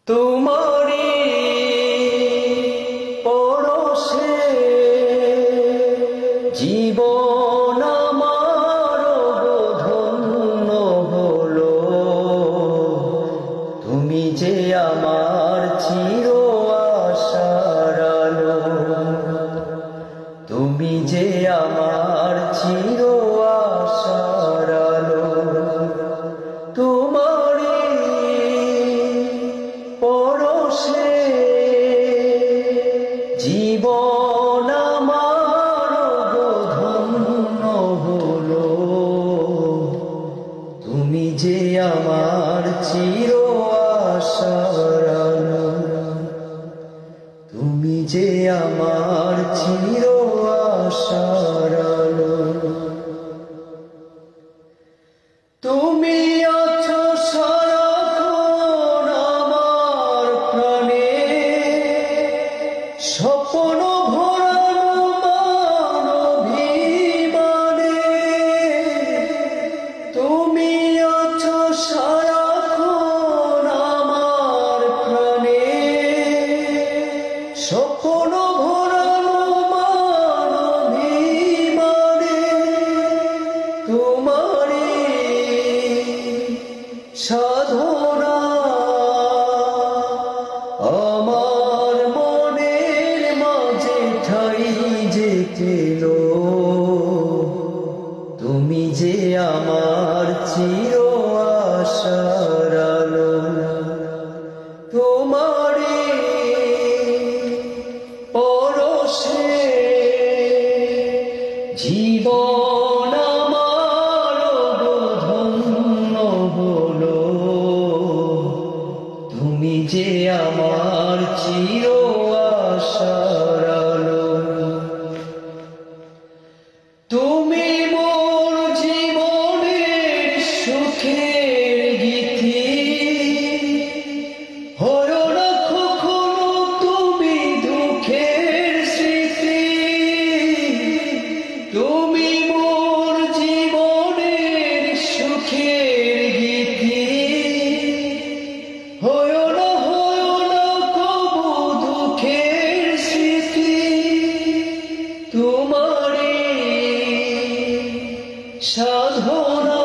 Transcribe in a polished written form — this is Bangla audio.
তোমারি পরশে জীবন আমার ধন্য হলো। তুমি যে আমার চির আশার আলো, তুমি যে আমার চির আশার আলো। তোমারি পরশে জীবন আমার ধন্য হলো। তুমি যে আমার চির আশার আলো, তুমি যে আমার চির আশার আলো। তুমি আছো সারাক্ষণ আমার প্রাণে, স্বপ্ন ভরানো মানবিমানে। তুমি আছো সারাক্ষণ আমার প্রাণে, স্বপ্ন ভরানো মানবিমানে। তোমারি সাধনা আমার মনের মাঝে ঠাই যে পেল। তুমি যে আমার চির আশার আলো, তোমারি পরশে জীবন আমার ধন্য হলো। তুমি যে আমার চির আশার আলো, তুমি মোর জীবনের সুখের গীতি। হয়ো না কখনো তুমি দুঃখের স্মৃতি। তুমি মোর জীবনের সুখের গীতি। হয়ো না কবু দুঃখের স্মৃতি। তোমারি সাধনা